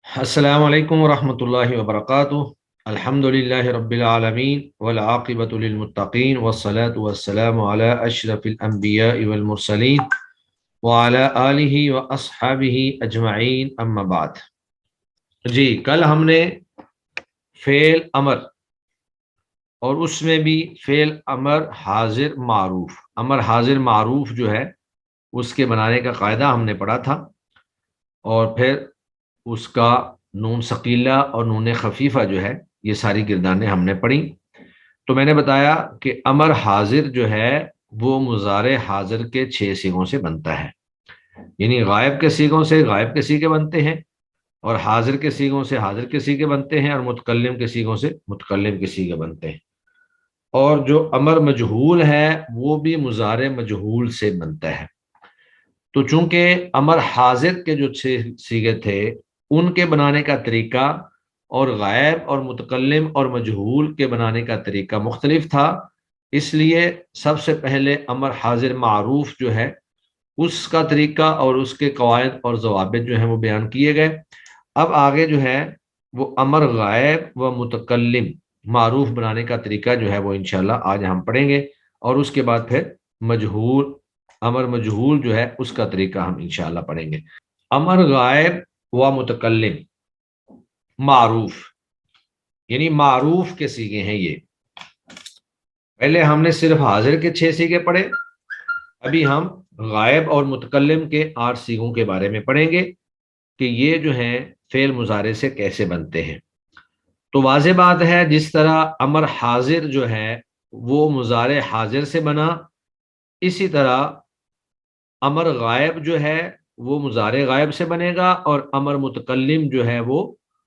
السلام علیکم ورحمۃ اللہ وبرکاتہ۔ الحمد للہ رب العالمین والعاقبۃ للمتقین والصلاة والسلام علی اشرف الانبیاء والمرسلین وعلی آلہ واصحابہ اجمعین، اما بعد۔ جی، کل ہم نے فعل امر اور اس میں بھی فعل امر حاضر معروف، امر حاضر معروف جو ہے اس کے بنانے کا قاعدہ ہم نے پڑھا تھا، اور پھر اس کا نون ثقیلہ اور نون خفیفہ جو ہے یہ ساری گردانیں ہم نے پڑھی۔ تو میں نے بتایا کہ امر حاضر جو ہے وہ مضارع حاضر کے 6 صیغوں سے بنتا ہے، یعنی غائب کے صیغوں سے غائب کے صیغے بنتے ہیں، اور حاضر کے صیغوں سے حاضر کے صیغے بنتے ہیں، اور متکلم کے صیغوں سے متکلم کے صیغے بنتے ہیں۔ اور جو امر مجہول ہے وہ بھی مضارع مجہول سے بنتا ہے۔ تو چونکہ امر حاضر کے جو 6 صیغے تھے ان کے بنانے کا طریقہ اور غائب اور متکلم اور مجہول کے بنانے کا طریقہ مختلف تھا، اس لیے سب سے پہلے امر حاضر معروف جو ہے اس کا طریقہ اور اس کے قواعد اور ضوابط جو ہیں وہ بیان کیے گئے۔ اب آگے جو ہے وہ امر غائب و متکلم معروف بنانے کا طریقہ جو ہے وہ انشاءاللہ آج ہم پڑھیں گے، اور اس کے بعد پھر مجہول امر مجہول جو ہے اس کا طریقہ ہم انشاءاللہ پڑھیں گے۔ امر غائب و متکلم معروف، یعنی معروف کے صیغے ہیں یہ۔ پہلے ہم نے صرف حاضر کے 6 صیغے پڑھے، ابھی ہم غائب اور متکلم کے 8 صیغوں کے بارے میں پڑھیں گے کہ یہ جو ہیں فعل مضارع سے کیسے بنتے ہیں۔ تو واضح بات ہے، جس طرح امر حاضر جو ہے وہ مضارع حاضر سے بنا، اسی طرح امر غائب جو ہے وہ مضارع غائب سے بنے گا، اور امر متکلم جو ہے وہ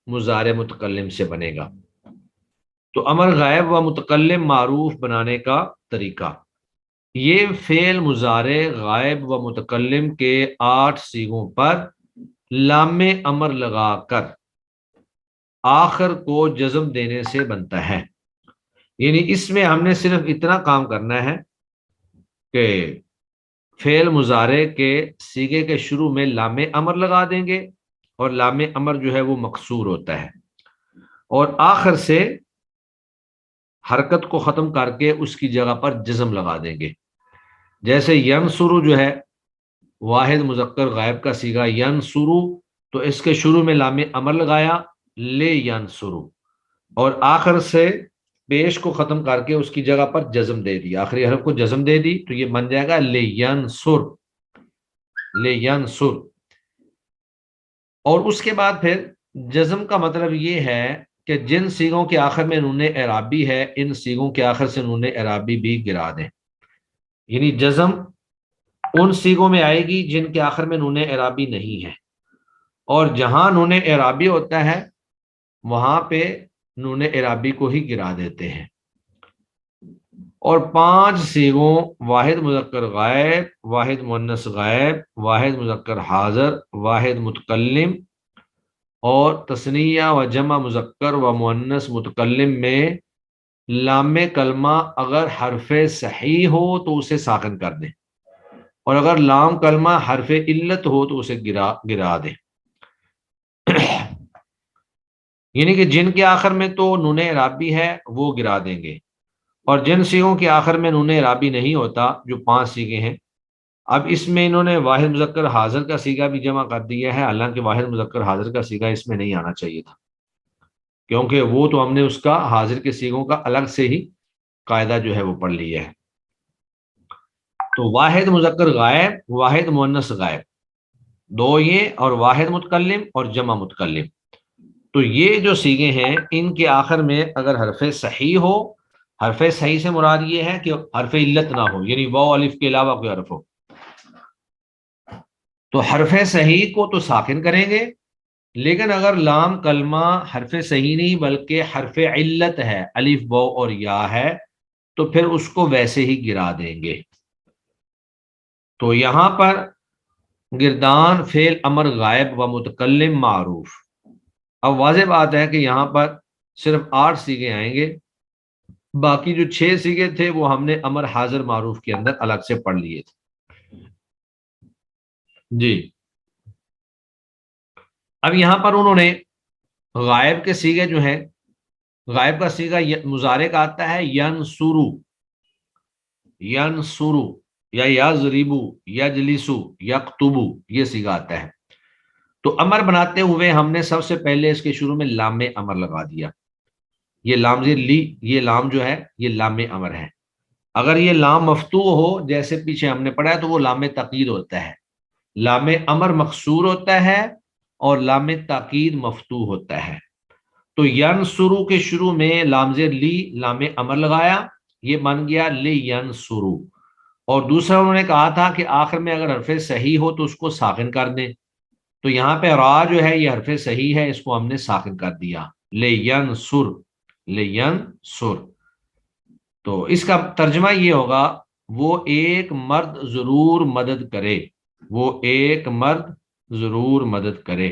مضارع متکلم سے بنے گا۔ تو امر غائب و متکلم معروف بنانے کا طریقہ، یہ فعل مضارع غائب و متکلم کے 8 صیغوں پر لام امر لگا کر آخر کو جزم دینے سے بنتا ہے۔ یعنی اس میں ہم نے صرف اتنا کام کرنا ہے کہ فعل مضارع کے صیغے کے شروع میں لام امر لگا دیں گے، اور لام امر جو ہے وہ مکسور ہوتا ہے، اور آخر سے حرکت کو ختم کر کے اس کی جگہ پر جزم لگا دیں گے۔ جیسے ینصرو جو ہے واحد مذکر غائب کا صیغہ ینصرو، تو اس کے شروع میں لام امر لگایا لے ینصرو، اور آخر سے پیش کو ختم کر کے اس کی جگہ پر جزم دے دی، آخری حرف کو جزم دے دی، تو یہ بن جائے گا لے ینصر، لے ینصر۔ اور اس کے بعد پھر جزم کا مطلب یہ ہے کہ جن صیغوں کے آخر میں نون اعرابی ہے ان صیغوں کے آخر سے نون اعرابی بھی گرا دیں، یعنی جزم ان صیغوں میں آئے گی جن کے آخر میں نون اعرابی نہیں ہے، اور جہاں نون اعرابی ہوتا ہے وہاں پہ نون اعرابی کو ہی گرا دیتے ہیں۔ اور 5 صیغوں واحد مذکر غائب، واحد مؤنث غائب، واحد مذکر حاضر، واحد متکلم اور تثنیہ و جمع مذکر و مؤنث متکلم میں لام کلمہ اگر حرف صحیح ہو تو اسے ساکن کر دیں، اور اگر لام کلمہ حرف علت ہو تو اسے گرا دیں۔ یعنی کہ جن کے آخر میں تو نون اعرابی ہے وہ گرا دیں گے، اور جن صیغوں کے آخر میں نون اعرابی نہیں ہوتا، جو 5 صیغے ہیں، اب اس میں انہوں نے واحد مذکر حاضر کا صیغہ بھی جمع کر دیا ہے، حالانکہ واحد مذکر حاضر کا صیغہ اس میں نہیں آنا چاہیے تھا، کیونکہ وہ تو ہم نے اس کا حاضر کے صیغوں کا الگ سے ہی قاعدہ جو ہے وہ پڑھ لیا ہے۔ تو واحد مذکر غائب، واحد مؤنث غائب، 2 یہ، اور واحد متکلم اور جمع متکلم، تو یہ جو صیغے ہیں ان کے آخر میں اگر حرف صحیح ہو، حرف صحیح سے مراد یہ ہے کہ حرف علت نہ ہو، یعنی واو الف کے علاوہ کوئی حرف ہو، تو حرف صحیح کو تو ساکن کریں گے، لیکن اگر لام کلمہ حرف صحیح نہیں بلکہ حرف علت ہے، الف واو اور یا ہے، تو پھر اس کو ویسے ہی گرا دیں گے۔ تو یہاں پر گردان فعل امر غائب و متکلم معروف۔ اب واضح بات ہے کہ یہاں پر صرف 8 صیغے آئیں گے، باقی جو 6 صیغے تھے وہ ہم نے امر حاضر معروف کے اندر الگ سے پڑھ لیے تھے۔ جی، اب یہاں پر انہوں نے غائب کے سیغے جو ہیں، غائب کا سیغہ مضارع کا آتا ہے ینصرو، ینصرو یا یضربو، یجلسو، یکتبو، یہ سیغہ آتا ہے۔ تو امر بناتے ہوئے ہم نے سب سے پہلے اس کے شروع میں لام امر لگا دیا۔ یہ لام لی، یہ لام جو ہے یہ لام امر ہے۔ اگر یہ لام مفتوح ہو جیسے پیچھے ہم نے پڑھا ہے تو وہ لام تاکید ہوتا ہے، لام امر مقصور ہوتا ہے اور لام تاکید مفتوح ہوتا ہے۔ تو ینصرو کے شروع میں لام زیر لی لام امر لگایا، یہ بن گیا لی ینصرو۔ اور دوسرا انہوں نے کہا تھا کہ آخر میں اگر حرف صحیح ہو تو اس کو ساکن کر دیں، تو یہاں پہ را جو ہے یہ حرف صحیح ہے، اس کو ہم نے ساکن کر دیا، لی ینصر، لی ینصر۔ تو اس کا ترجمہ یہ ہوگا وہ ایک مرد ضرور مدد کرے، وہ ایک مرد ضرور مدد کرے۔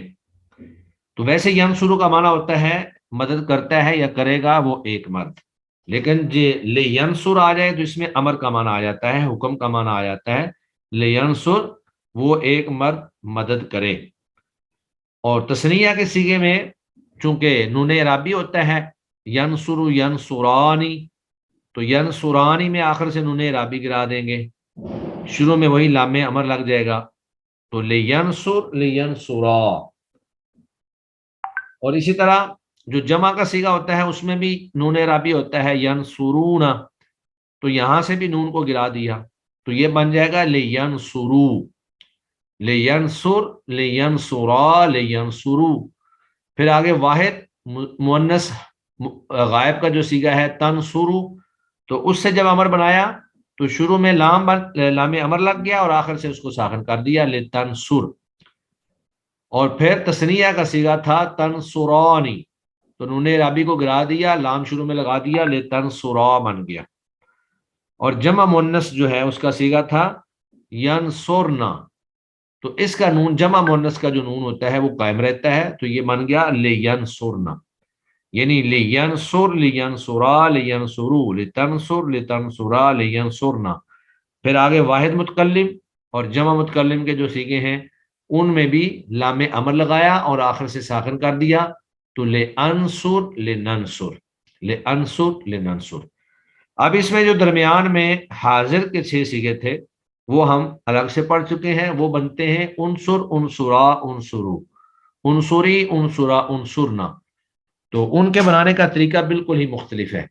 تو ویسے ینصرو کا معنی ہوتا ہے مدد کرتا ہے یا کرے گا وہ ایک مرد، لیکن جی لینصر آ جائے تو اس میں امر کا معنی آ جاتا ہے، حکم کا معنی آ جاتا ہے، لینصر وہ ایک مرد مدد کرے۔ اور تثنیہ کے صیغے میں چونکہ نون اعرابی ہوتا ہے ینصر ینصرانی، تو ینصرانی میں آخر سے نون اعرابی گرا دیں گے، شروع میں وہی لام امر لگ جائے گا، تو لینصر لینصرا۔ اور اسی طرح جو جمع کا صیغہ ہوتا ہے اس میں بھی نون اعرابی ہوتا ہے ینصرون، تو یہاں سے بھی نون کو گرا دیا، تو یہ بن جائے گا لینصرو، لینصر لینصرا لینصرو۔ پھر آگے واحد مؤنث غائب کا جو صیغہ ہے تنصرو، تو اس سے جب امر بنایا تو شروع میں لام امر لگ گیا اور آخر سے اس کو ساکن کر دیا لتنصر۔ اور پھر تثنیہ کا صیغہ تھا تنصرانی، تو نون اعرابی کو گرا دیا، لام شروع میں لگا دیا، لتنصرا بن گیا۔ اور جمع مؤنث جو ہے اس کا صیغہ تھا ینصرنا، تو اس کا نون جمع مؤنث کا جو نون ہوتا ہے وہ قائم رہتا ہے، تو یہ بن گیا لینصرنا، یعنی لینصر لینصرا لینصرو لتنصر لتنصرا لینصرنا۔ پھر آگے واحد متکلم اور جمع متکلم کے جو صیغے ہیں ان میں بھی لام امر لگایا اور آخر سے ساکن کر دیا، تو لانصر لننصر، لانصر لننصر۔ اب اس میں جو درمیان میں حاضر کے 6 صیغے تھے وہ ہم الگ سے پڑھ چکے ہیں، وہ بنتے ہیں انصر انصرا انصرو، انصری انصرا انصرنا۔ تو ان کے بنانے کا طریقہ بالکل ہی مختلف ہے۔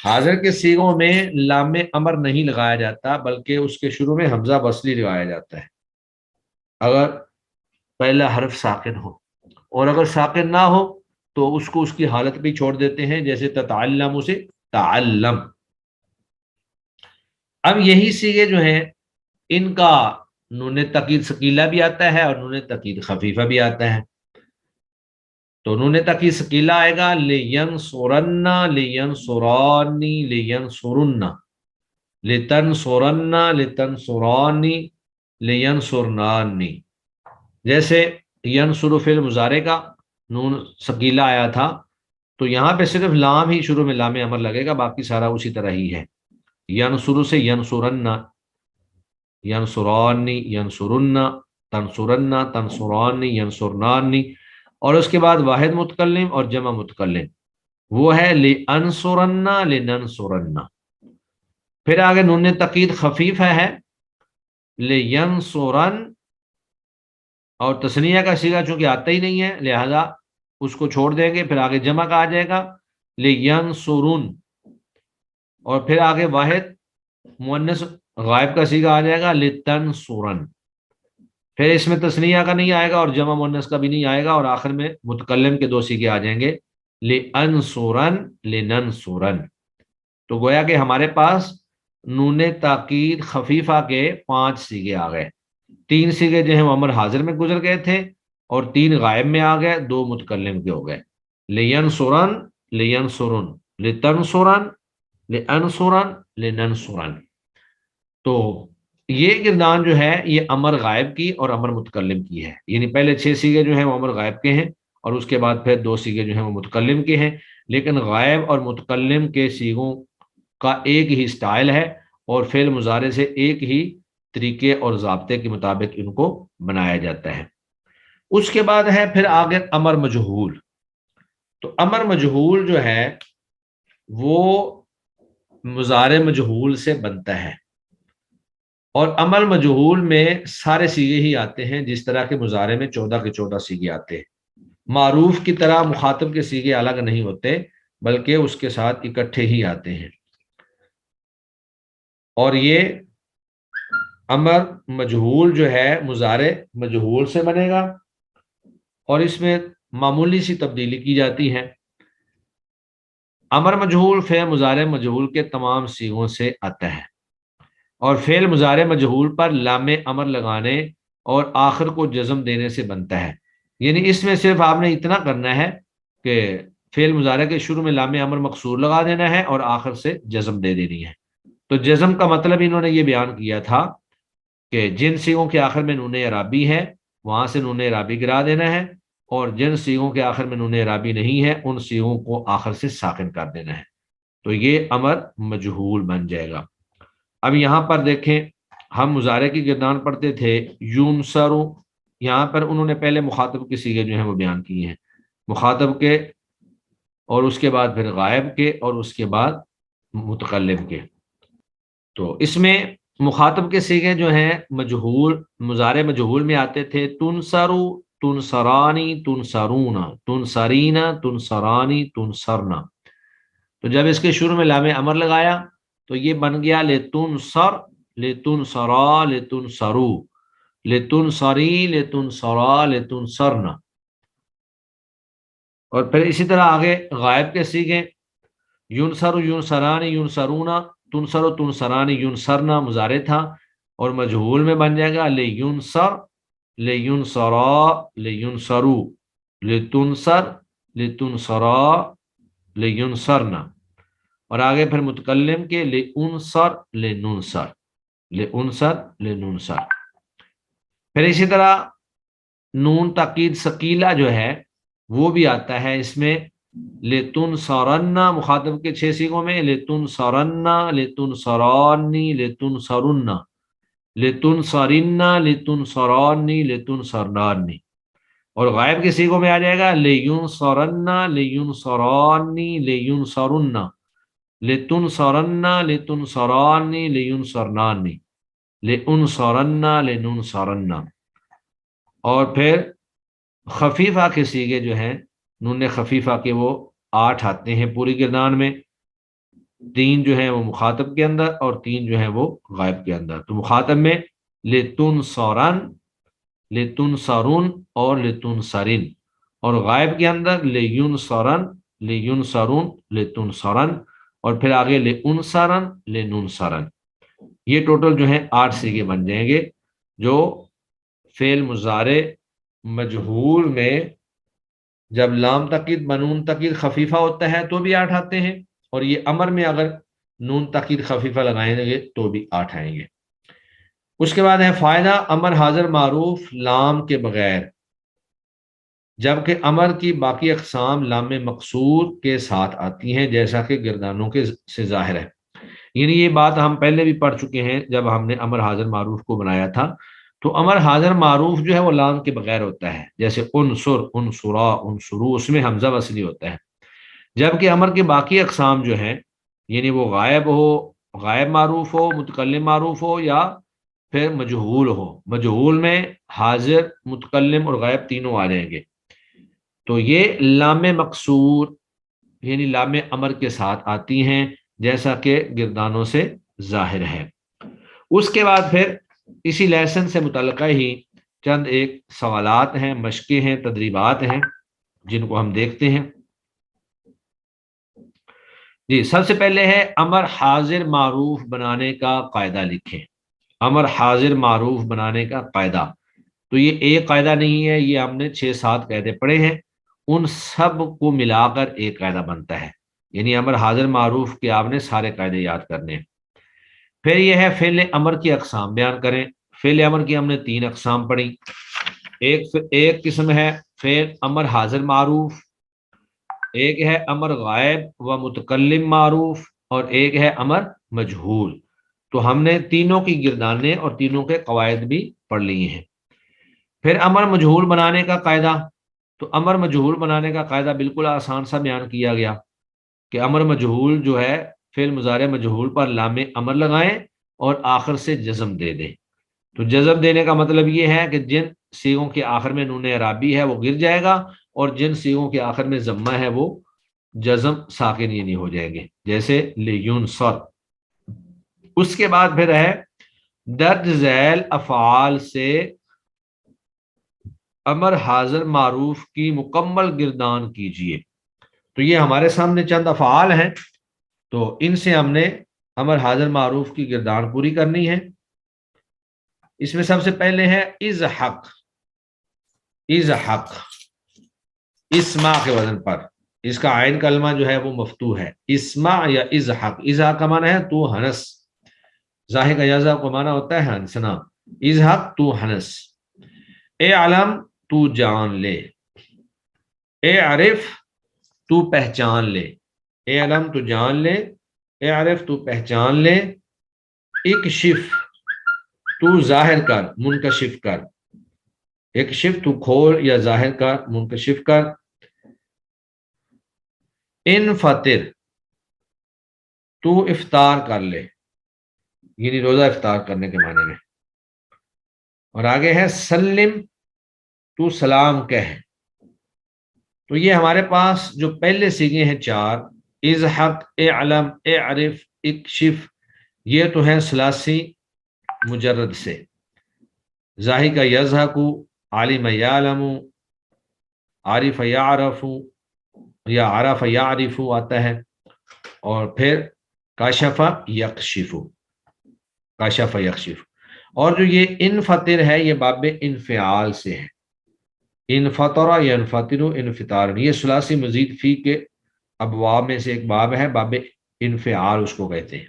حاضر کے صیغوں میں لام امر نہیں لگایا جاتا بلکہ اس کے شروع میں حمزہ وصلی لگایا جاتا ہے اگر پہلا حرف ساکن ہو، اور اگر ساکن نہ ہو تو اس کو اس کی حالت بھی چھوڑ دیتے ہیں، جیسے تتعلم سے تعلم۔ اب یہی صیغے جو ہیں ان کا نون تاکید ثقیلہ بھی آتا ہے اور نون تاکید خفیفہ بھی آتا ہے۔ تو نون تاکید ثقیلہ آئے گا لینصرن لینصرانی لینصرن، لتنصرن لتنصرانی لینصرنانی۔ جیسے ینصر فعل مضارع کا نون ثقیلہ آیا تھا تو یہاں پہ صرف لام ہی شروع میں لام امر لگے گا، باقی سارا اسی طرح ہی ہے۔ ینصر سے ینصرن، ینصرانی ینصرن، تنصرن تنصرانی ینصرنانی۔ اور اس کے بعد واحد متکلم اور جمع متکلم وہ ہے لانصرن لننصرن۔ پھر آگے نون تاکید خفیف ہے لینصرن، اور تثنیہ کا صیغہ چونکہ آتا ہی نہیں ہے لہذا اس کو چھوڑ دیں گے، پھر آگے جمع کا آ جائے گا لینصرن، اور پھر آگے واحد مؤنث غائب کا صیغہ آ جائے گا لتنصرن، پھر اس میں تثنیہ کا نہیں آئے گا اور جمع مؤنث کا بھی نہیں آئے گا، اور آخر میں متکلم کے 2 صیغے آ جائیں گے لانصرن لننصرن۔ تو گویا کہ ہمارے پاس نون تاکید خفیفہ کے 5 صیغے آ گئے، 3 صیغے جو ہیں وہ امر حاضر میں گزر گئے تھے اور 3 غائب میں آ گئے، 2 متکلم کے ہو گئے، لینصرن لینصرن لتنصرن لانصرن لننصرن۔ تو یہ گردان جو ہے یہ امر غائب کی اور امر متکلم کی ہے، یعنی پہلے 6 صیغے جو ہیں وہ امر غائب کے ہیں اور اس کے بعد پھر 2 صیغے جو ہیں وہ متکلم کے ہیں، لیکن غائب اور متکلم کے صیغوں کا ایک ہی سٹائل ہے اور فعل مضارع سے ایک ہی طریقے اور ضابطے کے مطابق ان کو بنایا جاتا ہے۔ اس کے بعد ہے پھر آگے امر مجہول۔ تو امر مجہول جو ہے وہ مضارع مجہول سے بنتا ہے، اور امر مجہول میں سارے سیغے ہی آتے ہیں، جس طرح کے مضارع میں 14 کے 14 سیغے آتے ہیں۔ معروف کی طرح مخاطب کے سیغے الگ نہیں ہوتے، بلکہ اس کے ساتھ اکٹھے ہی آتے ہیں، اور یہ امر مجہول جو ہے مضارع مجہول سے بنے گا، اور اس میں معمولی سی تبدیلی کی جاتی ہے۔ امر مجہول فعل مضارع مجہول کے تمام سیغوں سے آتا ہے، اور فعل مضارع مجہول پر لام امر لگانے اور آخر کو جزم دینے سے بنتا ہے۔ یعنی اس میں صرف آپ نے اتنا کرنا ہے کہ فعل مضارع کے شروع میں لام امر مقصور لگا دینا ہے اور آخر سے جزم دے دینی ہے۔ تو جزم کا مطلب انہوں نے یہ بیان کیا تھا کہ جن سیغوں کے آخر میں نون اعرابی ہے وہاں سے نون اعرابی گرا دینا ہے، اور جن سیغوں کے آخر میں نون اعرابی نہیں ہے ان سیغوں کو آخر سے ساکن کر دینا ہے، تو یہ امر مجہول بن جائے گا۔ اب یہاں پر دیکھیں، ہم مضارع کی گردان پڑھتے تھے یونسرو، یہاں پر انہوں نے پہلے مخاطب کے سیغے جو ہیں وہ بیان کیے ہیں، مخاطب کے، اور اس کے بعد پھر غائب کے، اور اس کے بعد متکلم کے۔ تو اس میں مخاطب کے سیغے جو ہیں مجہول مضارع مجہول میں آتے تھے تنسرو، تنسرانی، تنسرونا، تنسرینا، تنسرانی، تنسرنا۔ تو جب اس کے شروع میں لام امر لگایا تو یہ بن گیا لتنصر، لتنصرا، لتنصرو، لتنصری، لتنصرا، لتنصرنا۔ اور پھر اسی طرح آگے غائب کے سیغے یونسر، یونسرانی، یونسرونا، تنسر و تنسرانی، یونسرنا مضارع تھا، اور مجہول میں بن جائے گا لینسر، لینسرا، لینسرو، لتنسر، لتنسرا، لینسرنا۔ اور آگے پھر متکلم کے لانصر، لننصر، لانصر، لننصر۔ پھر اسی طرح نون تاکید ثقیلہ جو ہے وہ بھی آتا ہے اس میں لتنصرن، مخاطب کے 6 سیغوں میں لتنصرن، لتنصرانی، لتنصرن، لتنصرن، لتنصرانی، لتنصرنانی۔ اور غائب کے سیغوں میں آ جائے گا لینصرن، لینصرانی، لینصرن، لتنصرن، لتنصرانی، لینصرنانی، لانصرن، لننصرن۔ اور پھر خفیفہ کے سیغے جو ہیں نون خفیفہ کے وہ 8 آتے ہیں پوری گردان میں، 3 جو ہیں وہ مخاطب کے اندر اور 3 جو ہیں وہ غائب کے اندر۔ تو مخاطب میں لتنصرن، لتنصرن اور لتنصرن، اور غائب کے اندر لینصرن، لینصرن، لتنصرن، اور پھر آگے لانصرن، لننصرن۔ یہ ٹوٹل جو ہیں 8 سیغے بن جائیں گے، جو فعل مضارع مجہول میں جب لام تاکید بنون تاکید خفیفہ ہوتا ہے تو بھی 8 آتے ہیں، اور یہ امر میں اگر نون تاکید خفیفہ لگائیں گے تو بھی 8 آئیں گے۔ اس کے بعد ہے فائدہ امر حاضر معروف لام کے بغیر، جبکہ امر کی باقی اقسام لام مقصور کے ساتھ آتی ہیں، جیسا کہ گردانوں کے سے ظاہر ہے۔ یعنی یہ بات ہم پہلے بھی پڑھ چکے ہیں جب ہم نے امر حاضر معروف کو بنایا تھا، تو امر حاضر معروف جو ہے وہ لام کے بغیر ہوتا ہے، جیسے انصر، انصرا، انصرو، اس میں حمزہ وصلی ہوتا ہے۔ جبکہ امر کے باقی اقسام جو ہیں، یعنی وہ غائب ہو، غائب معروف ہو، متکلم معروف ہو، یا پھر مجہول ہو، مجہول میں حاضر، متکلم اور غائب تینوں آ جائیں گے، تو یہ لام مقصور یعنی لام امر کے ساتھ آتی ہیں، جیسا کہ گردانوں سے ظاہر ہے۔ اس کے بعد پھر اسی لیسن سے متعلقہ ہی چند ایک سوالات ہیں، مشقیں ہیں، تدریبات ہیں، جن کو ہم دیکھتے ہیں۔ جی، سب سے پہلے ہے امر حاضر معروف بنانے کا قاعدہ لکھیں۔ امر حاضر معروف بنانے کا قاعدہ، تو یہ ایک قاعدہ نہیں ہے، یہ ہم نے 6-7 قاعدے پڑھے ہیں، ان سب کو ملا کر ایک قاعدہ بنتا ہے، یعنی امر حاضر معروف کے آپ نے سارے قاعدے یاد کرنے ہیں۔ پھر یہ ہے فعل امر کی اقسام بیان کریں۔ فعل امر کی ہم نے 3 اقسام پڑھی۔ ایک قسم ہے فعل امر حاضر معروف، ایک ہے امر غائب و متکلم معروف، اور ایک ہے امر مجہول۔ تو ہم نے تینوں کی گردانیں اور تینوں کے قواعد بھی پڑھ لیے ہیں۔ پھر امر مجہول بنانے کا قاعدہ، تو امر مجہول بنانے کا قاعدہ بالکل آسان سا بیان کیا گیا کہ امر مجہول جو ہے فعل مضارع مجہول پر لام امر لگائیں اور آخر سے جزم دے دیں۔ تو جزم دینے کا مطلب یہ ہے کہ جن سیغوں کے آخر میں نون اعرابی ہے وہ گر جائے گا، اور جن سیغوں کے آخر میں ضمہ ہے وہ جزم ساکن یعنی ہو جائیں گے، جیسے لینصر۔ اس کے بعد پھر ہے درج ذیل افعال سے امر حاضر معروف کی مکمل گردان کیجیے۔ تو یہ ہمارے سامنے چند افعال ہیں، تو ان سے ہم نے امر حاضر معروف کی گردان پوری کرنی ہے۔ اس میں سب سے پہلے ہے ازحق، ازحق اسما کے وزن پر، اس کا عین کلمہ جو ہے وہ مفتوح ہے، اسما یا ازحق۔ ازحق کا معنی ہے تو ہنس، ظاہر کا یزا کو معنی ہوتا ہے ہنسنا، ازحق تو ہنس۔ اے علم تو جان لے، اے عرف تو پہچان لے، اے علم تو جان لے، اے عرف تو پہچان لے، اکشف تو ظاہر کر منکشف کر، اکشف تو کھول یا ظاہر کر منکشف کر، انفطر تو افطار کر لے، یعنی روزہ افطار کرنے کے معنی میں۔ اور آگے ہے سلم تو سلام کہہ۔ تو یہ ہمارے پاس جو پہلے سیغے ہیں چار، ازحق، اعلم، اعرف، اکشف، یہ تو ہیں ثلاثی مجرد سے، ظاہر کا یضحک، عالم یعلم، عارف یعرف یا عرف یعرف آتا ہے، اور پھر کاشف یکشف، کاشف یکشف۔ اور جو یہ انفطر ہے یہ باب انفعال سے ہے، انفطر ینفطر انفطار، یہ ثلاثی مزید فی کے ابواب میں سے ایک باب ہے، باب انفعال اس کو کہتے ہیں۔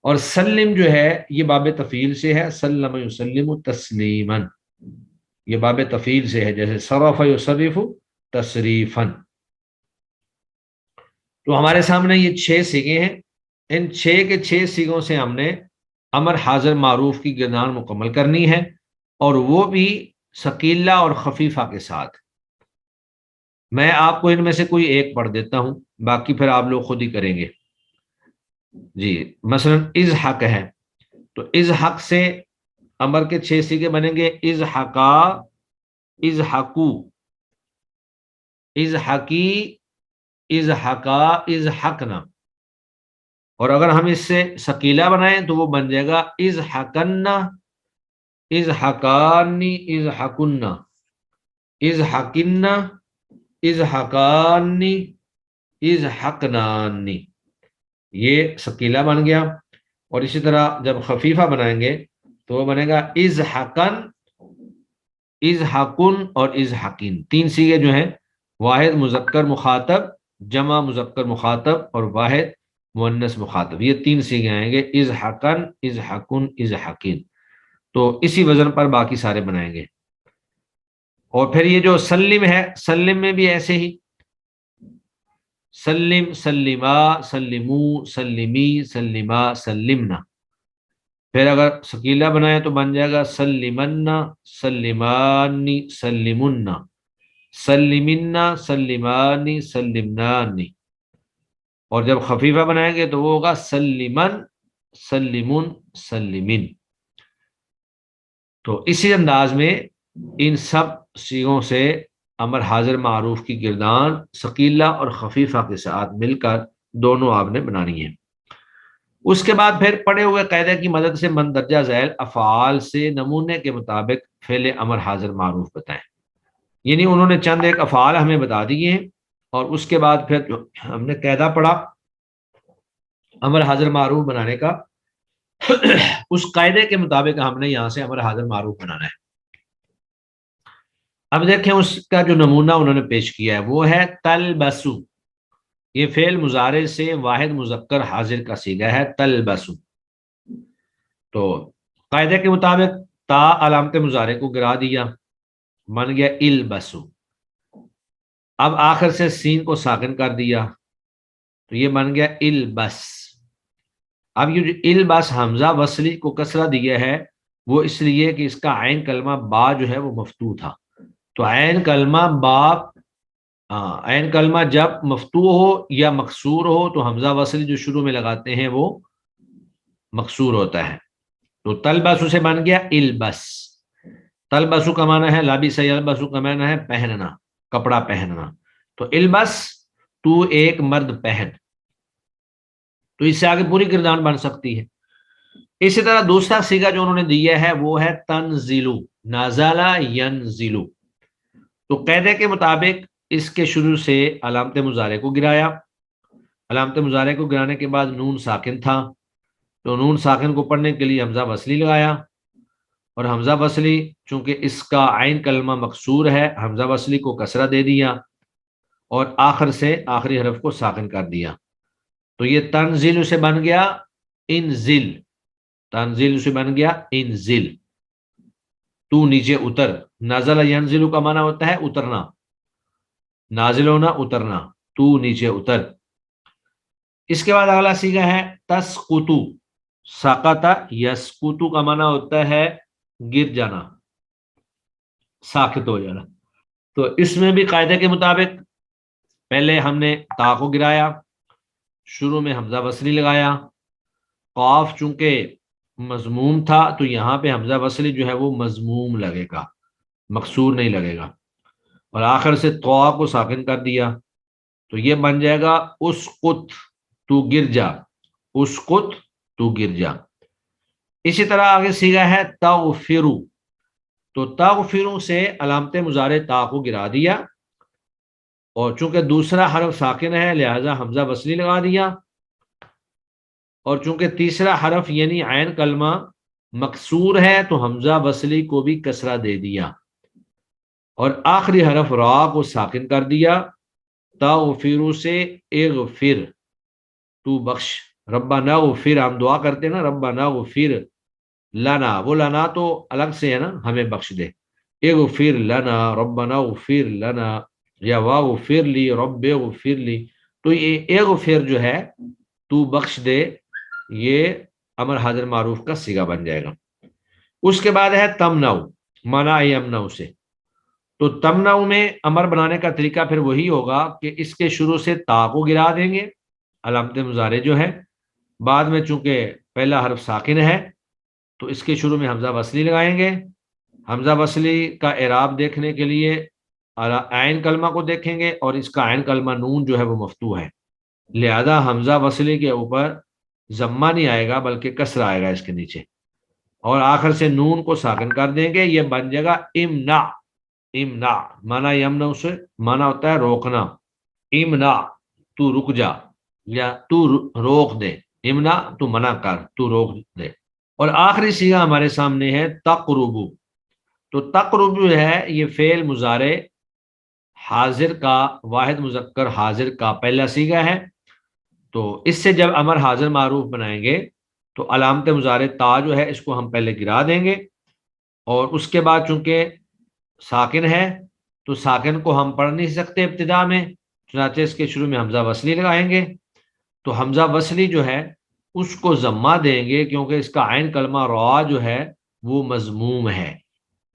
اور سلم جو ہے یہ باب تفعیل سے ہے، سلم یسلم تسلیما، یہ باب تفعیل سے ہے، جیسے صرف یصرف تصریفا۔ تو ہمارے سامنے یہ 6 سیغے ہیں، ان 6 کے 6 سیغوں سے ہم نے امر حاضر معروف کی گردان مکمل کرنی ہے، اور وہ بھی ثقیلہ اور خفیفہ کے ساتھ۔ میں آپ کو ان میں سے کوئی ایک پڑھ دیتا ہوں، باقی پھر آپ لوگ خود ہی کریں گے۔ جی مثلا ازحق ہے، تو ازحق سے امر کے 6 سیغے بنیں گے، ازحقا، ازحقو، ازحقی، ازحقا، ازحقنا۔ اور اگر ہم اس سے ثقیلہ بنائیں تو وہ بن جائے گا ازحقنا، ازحقانی، ازحقنا، ازحقنا، ازحقانی، ازحقنانی، یہ ثقیلہ بن گیا۔ اور اسی طرح جب خفیفہ بنائیں گے تو وہ بنے گا ازحقن، ازحقن اور ازحقین۔ 3 سیغے جو ہیں، واحد مذکر مخاطب، جمع مذکر مخاطب اور واحد مؤنث مخاطب، یہ 3 سیغے آئیں گے، ازحقن، ازحقن، ازحقین۔ تو اسی وزن پر باقی سارے بنائیں گے۔ اور پھر یہ جو سلم ہے، سلم میں بھی ایسے ہی، سلم، سلما، سلمو، سلمی، سلما، سلمنا۔ پھر اگر ثقیلہ بنائیں تو بن جائے گا سلمنا، سلمانی، سلمنا، سلمنا، سلمانی، سلمنانی۔ اور جب خفیفہ بنائیں گے تو وہ ہوگا سلمن، سلمن، سلمن۔ تو اسی انداز میں ان سب سیغوں سے امر حاضر معروف کی گردان ثقیلہ اور خفیفہ کے ساتھ مل کر دونوں آپ نے بنانی ہے۔ اس کے بعد پھر پڑے ہوئے قاعدے کی مدد سے مندرجہ ذیل افعال سے نمونے کے مطابق فعل امر حاضر معروف بتائیں، یعنی انہوں نے چند ایک افعال ہمیں بتا دیے ہیں، اور اس کے بعد پھر ہم نے قاعدہ پڑھا امر حاضر معروف بنانے کا، اس قاعدے کے مطابق ہم نے یہاں سے امر حاضر معروف بنانا ہے۔ اب دیکھیں اس کا جو نمونہ انہوں نے پیش کیا ہے وہ ہے تلبسو، یہ فعل مضارع سے واحد مذکر حاضر کا صیغہ ہے تلبسو۔ تو قاعدے کے مطابق تا علامت مضارع کو گرا دیا، بن گیا البسو۔ اب آخر سے سین کو ساکن کر دیا تو یہ بن گیا البس۔ اب یہ جو البس حمزہ وصلی کو کسرہ دیا ہے وہ اس لیے کہ اس کا عین کلمہ با جو ہے وہ مفتوح تھا، تو عین کلمہ باپ، عین کلمہ جب مفتوح ہو یا مکسور ہو تو حمزہ وصل جو شروع میں لگاتے ہیں وہ مکسور ہوتا ہے. تو تلبسو سے بن گیا البس. تلبسو کا معنی ہے لابس، یلبسو کا معنی ہے پہننا، کپڑا پہننا. تو البس، تو ایک مرد پہن. تو اس سے آگے پوری گردان بن سکتی ہے. اسی طرح دوسرا صیغہ جو انہوں نے دیا ہے وہ ہے تنزلو، نازلہ ینزلو. تو قاعدے کے مطابق اس کے شروع سے علامت مضارع کو گرایا. علامت مضارع کو گرانے کے بعد نون ساکن تھا، تو نون ساکن کو پڑھنے کے لیے حمزہ وصلی لگایا. اور حمزہ وصلی چونکہ اس کا عین کلمہ مکسور ہے، حمزہ وصلی کو کسرہ دے دیا اور آخر سے آخری حرف کو ساکن کر دیا. تو یہ تنزل سے بن گیا انزل. تنزل سے بن گیا انزل، تو نیچے اتر. نازل ینزل کا معنی ہوتا ہے اترنا، نازل ہونا، اترنا. تو نیچے اتر. اس کے بعد اگلا صیغہ ہے تسقطو. سقط یسقطو کا معنی ہوتا ہے گر جانا، ساکت ہو جانا. تو اس میں بھی قاعدے کے مطابق پہلے ہم نے تا کو گرایا، شروع میں حمزہ وصلی لگایا. قاف چونکہ مضموم تھا تو یہاں پہ حمزہ وصلی جو ہے وہ مضموم لگے گا، مکسور نہیں لگے گا. اور آخر سے طوا کو ساکن کر دیا. تو یہ بن جائے گا اسقط، تو گر جا. اسقط، تو گر جا. اسی طرح آگے صیغہ ہے تغفرو. تو تغفرو سے علامت مضارع تا کو گرا دیا، اور چونکہ دوسرا حرف ساکن ہے لہذا حمزہ وصلی لگا دیا. اور چونکہ تیسرا حرف یعنی عین کلمہ مکسور ہے تو حمزہ وصلی کو بھی کسرہ دے دیا، اور آخری حرف را کو ساکن کر دیا. تغفرو سے اغفر، تو بخش. ربنا اغفر، ہم دعا کرتے ہیں نا ربنا اغفر لنا، وہ لنا تو الگ سے ہے نا، ہمیں بخش دے. اغفر لنا، ربنا اغفر لنا، یا واغفر لی، رب اغفر لی. تو یہ اغفر جو ہے تو بخش دے، یہ امر حاضر معروف کا صیغہ بن جائے گا. اس کے بعد ہے تمنعو، منع یمنع سے. تو تمنعو میں امر بنانے کا طریقہ پھر وہی ہوگا کہ اس کے شروع سے تا کو گرا دیں گے، علامت مضارع جو ہے. بعد میں چونکہ پہلا حرف ساکن ہے تو اس کے شروع میں حمزہ وصلی لگائیں گے. حمزہ وصلی کا اعراب دیکھنے کے لیے عین کلمہ کو دیکھیں گے، اور اس کا عین کلمہ نون جو ہے وہ مفتوح ہے، لہذا حمزہ وصلی کے اوپر ضمہ نہیں آئے گا بلکہ کسر آئے گا اس کے نیچے، اور آخر سے نون کو ساکن کر دیں گے. یہ بن جائے گا امنع. امنع مانا یمنع سے مانا ہوتا ہے روکنا. امنع تو رک جا، یا تو روک دے. امنع تو منع کر، تو روک دے. اور آخری صیغہ ہمارے سامنے ہے تقربو. تو تقربو ہے یہ فعل مضارع حاضر کا، واحد مذکر حاضر کا پہلا صیغہ ہے. تو اس سے جب امر حاضر معروف بنائیں گے تو علامت مضارع تا جو ہے اس کو ہم پہلے گرا دیں گے، اور اس کے بعد چونکہ ساکن ہے تو ساکن کو ہم پڑھ نہیں سکتے ابتدا میں، چنانچہ اس کے شروع میں حمزہ وصلی لگائیں گے. تو حمزہ وصلی جو ہے اس کو ضمہ دیں گے کیونکہ اس کا عین کلمہ را جو ہے وہ مضموم ہے.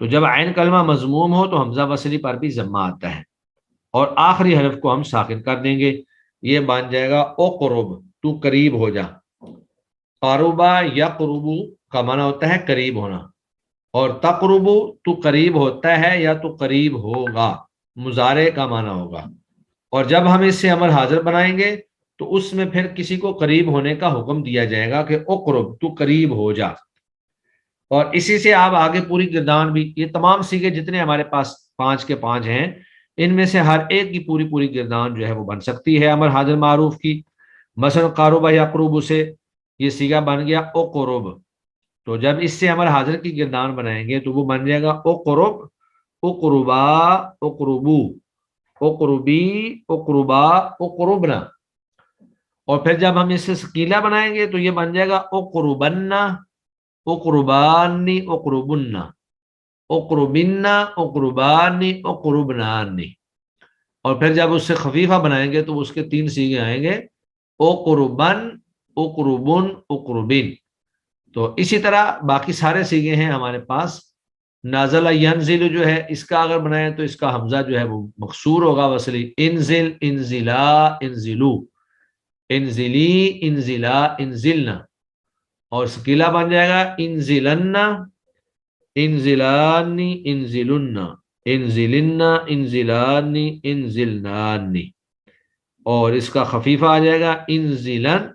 تو جب عین کلمہ مضموم ہو تو حمزہ وصلی پر بھی ضمہ آتا ہے، اور آخری حرف کو ہم ساکن کر دیں گے. یہ بن جائے گا اقرب، تو قریب ہو جا. قربا یقربو کا معنی ہوتا ہے قریب ہونا، اور تقربو تو قریب ہوتا ہے یا تو قریب ہوگا، مضارع کا معنی ہوگا. اور جب ہم اس سے امر حاضر بنائیں گے تو اس میں پھر کسی کو قریب ہونے کا حکم دیا جائے گا کہ اقرب، تو قریب ہو جا. اور اسی سے آپ آگے پوری گردان بھی، یہ تمام صیغے جتنے ہمارے پاس 5 کے 5 ہیں ان میں سے ہر ایک کی پوری گردان جو ہے وہ بن سکتی ہے امر حاضر معروف کی. مثلا قربا یقرب سے یہ صیغہ بن گیا اقرب. تو جب اس سے امر حاضر کی گردان بنائیں گے تو وہ بن جائے گا اقرب، اقربا، اقربو، اقربی، اقربا، اقربنا. اور پھر جب ہم اس سے ثقیلہ بنائیں گے تو یہ بن جائے گا اقربنا، اقربانی، اقربنا، اقربنا، اقربانی، اقربنانی. اور پھر جب اس سے خفیفہ بنائیں گے تو اس کے 3 صیغے آئیں گے اقربن، اقربن، اقربن. تو اسی طرح باقی سارے صیغے ہیں ہمارے پاس نازل ینزل جو ہے اس کا اگر بنائیں تو اس کا حمزہ جو ہے وہ مکسور ہوگا وصلی، انزل انزلا انزلو، انزلی انزلا انزلنا، اور سکیلا بن جائے گا انزلنا انزلانی انزلنا انزلنا انزلانی انزلنانی، اور اس کا خفیفہ آ جائے گا انزلن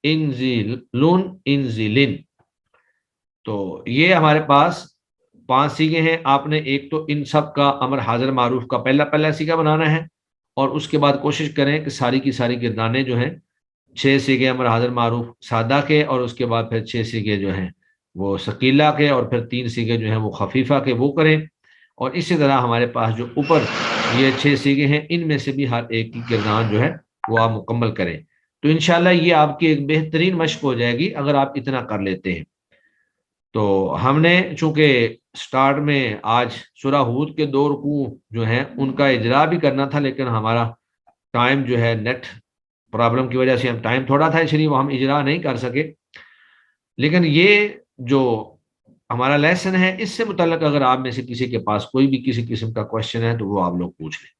انزلن انزلن۔ تو یہ ہمارے پاس 5 سیغے ہیں۔ آپ نے ایک تو ان سب کا امر حاضر معروف کا پہلا سیغہ بنانا ہے، اور اس کے بعد کوشش کریں کہ ساری کی ساری گردانیں جو ہیں 6 سیغے امر حاضر معروف سادہ کے، اور اس کے بعد پھر 6 سیغے جو ہیں وہ ثقیلہ کے، اور پھر 3 سیغے جو ہیں وہ خفیفہ کے وہ کریں۔ اور اسی طرح ہمارے پاس جو اوپر یہ 6 سیغے ہیں ان میں سے بھی ہر ایک کی گردان جو ہے وہ آپ مکمل کریں۔ تو انشاءاللہ یہ آپ کی ایک بہترین مشق ہو جائے گی اگر آپ اتنا کر لیتے ہیں۔ تو ہم نے چونکہ سٹارٹ میں آج سورہ ہود کے 2 رکوع جو ہیں ان کا اجرا بھی کرنا تھا، لیکن ہمارا ٹائم جو ہے نیٹ پرابلم کی وجہ سے ہم ٹائم تھوڑا تھا، اس لیے وہ ہم اجرا نہیں کر سکے۔ لیکن یہ جو ہمارا لیسن ہے اس سے متعلق اگر آپ میں سے کسی کے پاس کوئی بھی کسی قسم کا کوشچن ہے تو وہ آپ لوگ پوچھ لیں۔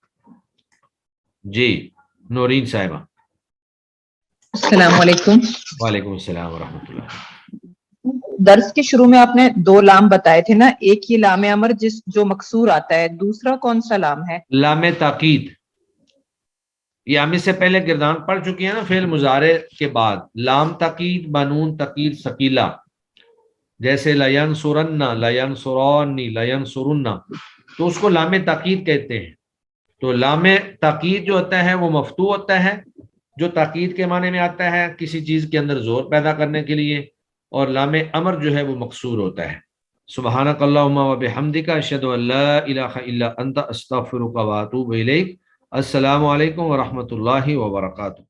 جی نورین صاحبہ۔ السلام علیکم۔ وعلیکم السلام ورحمۃ اللہ۔ درس کے شروع میں آپ نے 2 لام بتائے تھے نا، ایک یہ لام امر جو مکسور آتا ہے، دوسرا کون سا لام ہے؟ لام تاکید، یہ ہم اس سے پہلے گردان پڑھ چکی ہیں نا، فعل مضارع کے بعد لام تاکید بنون تاکید ثقیلہ، جیسے لینصرن لینصرانی لینصرن، تو اس کو لام تاکید کہتے ہیں۔ تو لام تاکید جو ہوتا ہے وہ مفتوح ہوتا ہے، جو تاکید کے معنی میں آتا ہے کسی چیز کے اندر زور پیدا کرنے کے لیے، اور لام امر جو ہے وہ مکسور ہوتا ہے۔ سبحانک اللہم و بحمدک اشہد ان لا الہ الا انت استغفرک و اتوب الیک۔ السلام علیکم ورحمۃ اللہ وبرکاتہ۔